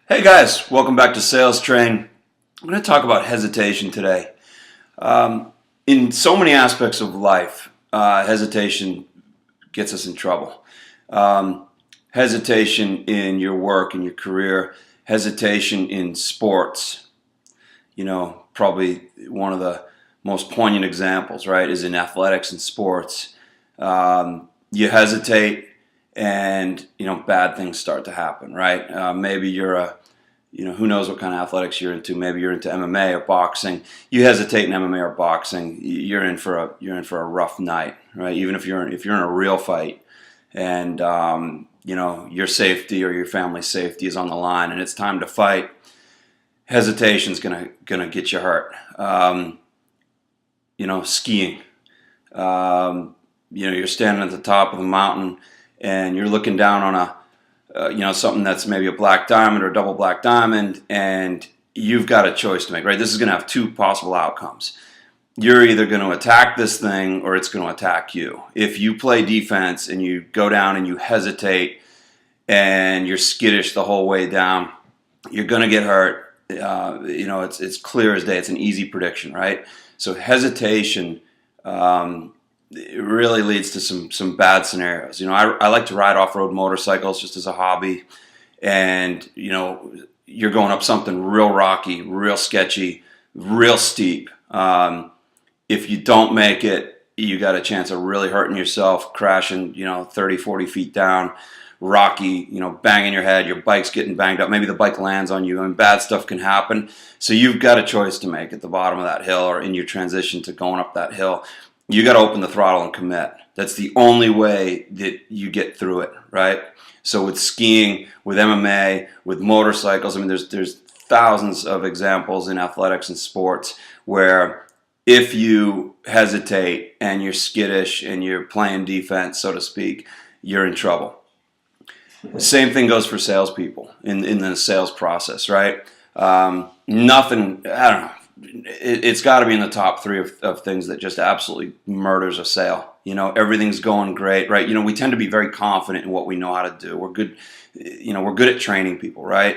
Hey guys, welcome back to Sales Train. I'm going to talk about hesitation today. In so many aspects of life, hesitation gets us in trouble. Hesitation in your work, in your career, hesitation in sports. Probably one of the most poignant examples, right, is in athletics and sports. You hesitate and bad things start to happen, right? Maybe you're who knows what kind of athletics you're into. Maybe you're into MMA or boxing. You hesitate in MMA or boxing, you're in for a rough night, right? Even if you're in a real fight, and your safety or your family's safety is on the line, and it's time to fight. Hesitation's gonna get you hurt. Skiing. You're standing at the top of the mountain and you're looking down on something that's maybe a black diamond or a double black diamond, and you've got a choice to make, right? This is going to have two possible outcomes. You're either going to attack this thing or it's going to attack you. If you play defense and you go down and you hesitate and you're skittish the whole way down, you're going to get hurt. It's clear as day. It's an easy prediction, right? So hesitation it really leads to some bad scenarios. I like to ride off-road motorcycles just as a hobby, and you're going up something real rocky, real sketchy, real steep. If you don't make it, you got a chance of really hurting yourself, crashing 30, 40 feet down, rocky, banging your head, your bike's getting banged up, maybe the bike lands on you, and bad stuff can happen. So you've got a choice to make at the bottom of that hill or in your transition to going up that hill. You got to open the throttle and commit. That's the only way that you get through it, right? So with skiing, with MMA, with motorcycles, there's thousands of examples in athletics and sports where if you hesitate and you're skittish and you're playing defense, so to speak, you're in trouble. Same thing goes for salespeople in the sales process, right? Nothing, I don't know. It's got to be in the top three of things that just absolutely murders a sale. Everything's going great, right? We tend to be very confident in what we know how to do. We're good, we're good at training people, right?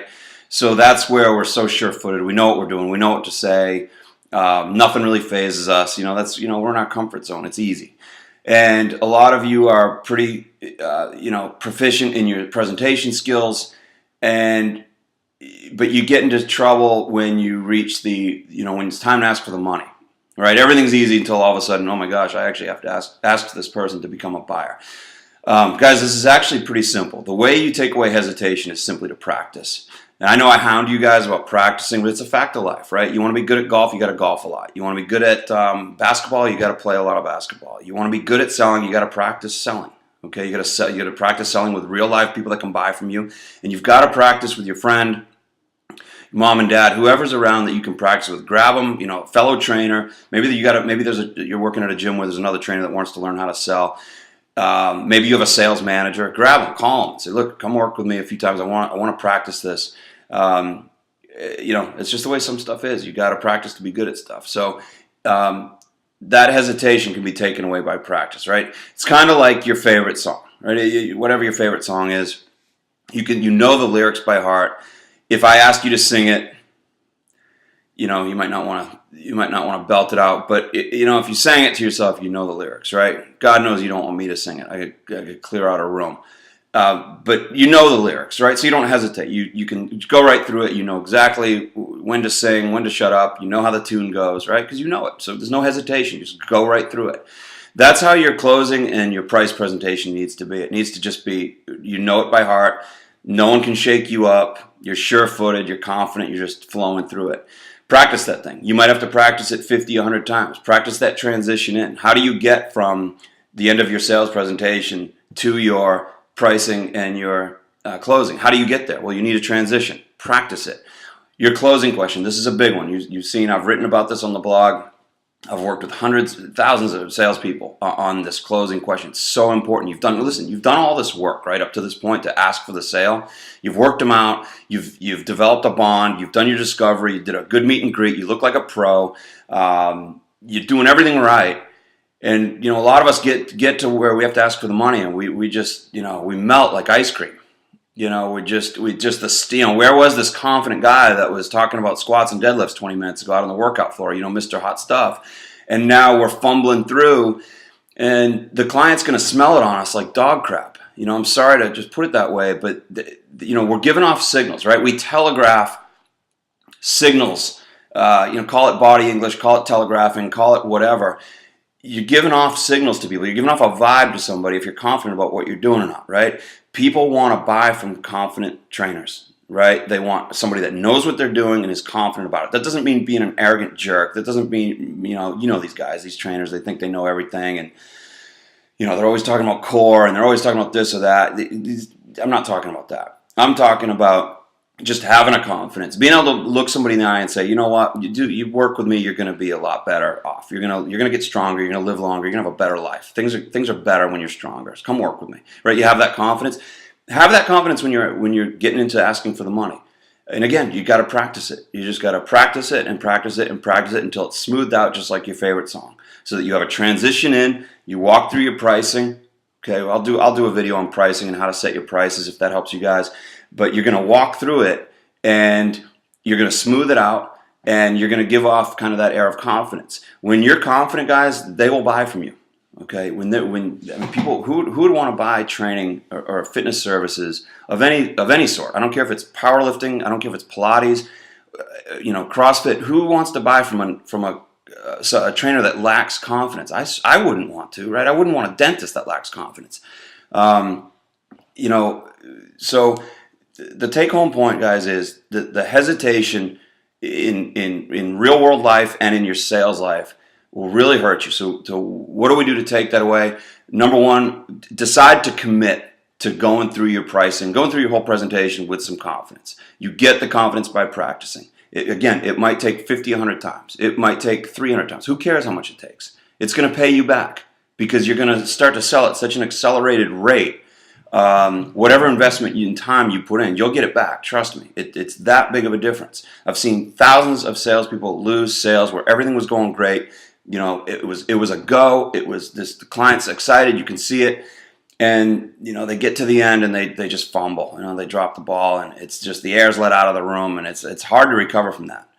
So that's where we're so sure-footed. We know what we're doing. We know what to say. Nothing really phases us. We're in our comfort zone. It's easy. And a lot of you are pretty, proficient in your presentation skills, but you get into trouble when you reach when it's time to ask for the money, right? Everything's easy until all of a sudden, oh my gosh, I actually have to ask this person to become a buyer. Guys, this is actually pretty simple. The way you take away hesitation is simply to practice. And I know I hound you guys about practicing, but it's a fact of life, right? You want to be good at golf, you got to golf a lot. You want to be good at basketball, you got to play a lot of basketball. You want to be good at selling, you got to practice selling. Okay, you got to practice selling with real live people that can buy from you, and you've got to practice with your friend, mom and dad, whoever's around that you can practice with. Grab them, fellow trainer. Maybe you're working at a gym where there's another trainer that wants to learn how to sell. Maybe you have a sales manager. Grab them, call them, say, look, come work with me a few times. I want to practice this. It's just the way some stuff is. You got to practice to be good at stuff. So that hesitation can be taken away by practice, right? It's kind of like your favorite song, right? Whatever your favorite song is, you know the lyrics by heart. If I ask you to sing it, you might not want to belt it out. But if you sang it to yourself, you know the lyrics, right? God knows you don't want me to sing it. I could clear out a room. But you know the lyrics, right? So you don't hesitate. You can go right through it. You know exactly when to sing, when to shut up. You know how the tune goes, right? Because you know it. So there's no hesitation. You just go right through it. That's how your closing and your price presentation needs to be. It needs to just be, you know it by heart. No one can shake you up. You're sure-footed. You're confident. You're just flowing through it. Practice that thing. You might have to practice it 50, 100 times. Practice that transition in. How do you get from the end of your sales presentation to your pricing and your closing? How do you get there? Well, you need a transition. Practice it. Your closing question. This is a big one. You've seen, I've written about this on the blog. I've worked with hundreds, thousands of salespeople on this closing question. It's so important. You've done all this work right up to this point to ask for the sale. You've worked them out. You've developed a bond. You've done your discovery. You did a good meet and greet. You look like a pro. You're doing everything right. And a lot of us get to where we have to ask for the money, and we just we melt like ice cream. Where was this confident guy that was talking about squats and deadlifts 20 minutes ago out on the workout floor, Mr. Hot Stuff. And now we're fumbling through, and the client's going to smell it on us like dog crap. I'm sorry to just put it that way, but we're giving off signals, right? We telegraph signals. Call it body English, call it telegraphing, call it whatever. You're giving off signals to people. You're giving off a vibe to somebody if you're confident about what you're doing or not, right? People want to buy from confident trainers, right? They want somebody that knows what they're doing and is confident about it. That doesn't mean being an arrogant jerk. That doesn't mean, these guys, these trainers, they think they know everything, and they're always talking about core and they're always talking about this or that. I'm not talking about that. I'm talking about just having a confidence, being able to look somebody in the eye and say, you know what, you work with me, you're going to be a lot better off. You're going to get stronger. You're going to live longer. You're going to have a better life. Things are better when you're stronger. So come work with me, right? You have that confidence. Have that confidence when you're getting into asking for the money. And again, you got to practice it. You just got to practice it and practice it and practice it until it's smoothed out, just like your favorite song, so that you have a transition in. You walk through your pricing. Okay, I'll do a video on pricing and how to set your prices if that helps you guys. But you're going to walk through it and you're going to smooth it out and you're going to give off kind of that air of confidence. When you're confident, guys, they will buy from you. Okay, people who would want to buy training or fitness services of any sort. I don't care if it's powerlifting. I don't care if it's Pilates, CrossFit. Who wants to buy from a trainer that lacks confidence? I wouldn't want to, right? I wouldn't want a dentist that lacks confidence. So the take-home point, guys, is the hesitation in real-world life and in your sales life will really hurt you. So what do we do to take that away? Number one, decide to commit to going through your pricing, going through your whole presentation with some confidence. You get the confidence by practicing. It might take 50, 100 times. It might take 300 times. Who cares how much it takes? It's going to pay you back because you're going to start to sell at such an accelerated rate. Whatever investment in time you put in, you'll get it back. Trust me. It's that big of a difference. I've seen thousands of salespeople lose sales where everything was going great. It was a go. The client's excited. You can see it. And, they get to the end and they just fumble. They drop the ball and it's just the air's let out of the room, and it's hard to recover from that,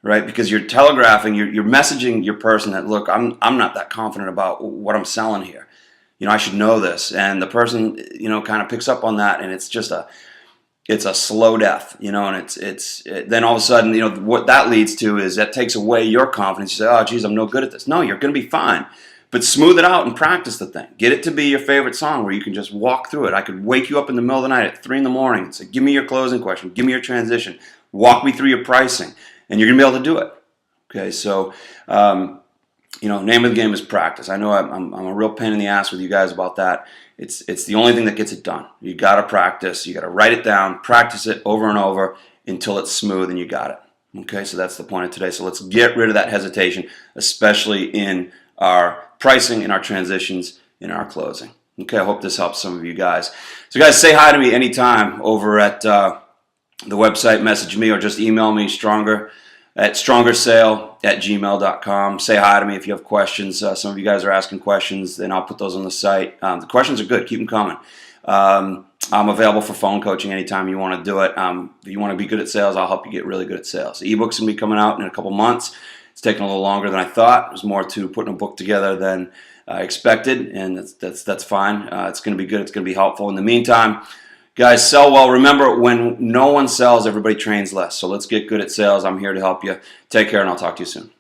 right? Because you're telegraphing, you're messaging your person that, look, I'm not that confident about what I'm selling here. I should know this. And the person, kind of picks up on that, and it's just it's a slow death, and then all of a sudden, what that leads to is that takes away your confidence. You say, oh, geez, I'm no good at this. No, you're going to be fine. But smooth it out and practice the thing. Get it to be your favorite song where you can just walk through it. I could wake you up in the middle of the night at 3 in the morning and say, give me your closing question. Give me your transition. Walk me through your pricing. And you're going to be able to do it. Okay, so, name of the game is practice. I know I'm a real pain in the ass with you guys about that. It's the only thing that gets it done. You got to practice. You got to write it down, practice it over and over until it's smooth and you got it. Okay, so that's the point of today. So let's get rid of that hesitation, especially in our pricing, in our transitions, in our closing. Okay, I hope this helps some of you guys. So guys, say hi to me anytime over at the website. Message me or just email me, strongersale@gmail.com. Say hi to me if you have questions. Some of you guys are asking questions, then I'll put those on the site. The questions are good. Keep them coming. I'm available for phone coaching anytime you want to do it. If you want to be good at sales, I'll help you get really good at sales. The ebook's going to be coming out in a couple months. It's taken a little longer than I thought. There's more to putting a book together than I expected, and that's fine. It's going to be good. It's going to be helpful. In the meantime, guys, sell well. Remember, when no one sells, everybody trains less. So let's get good at sales. I'm here to help you. Take care, and I'll talk to you soon.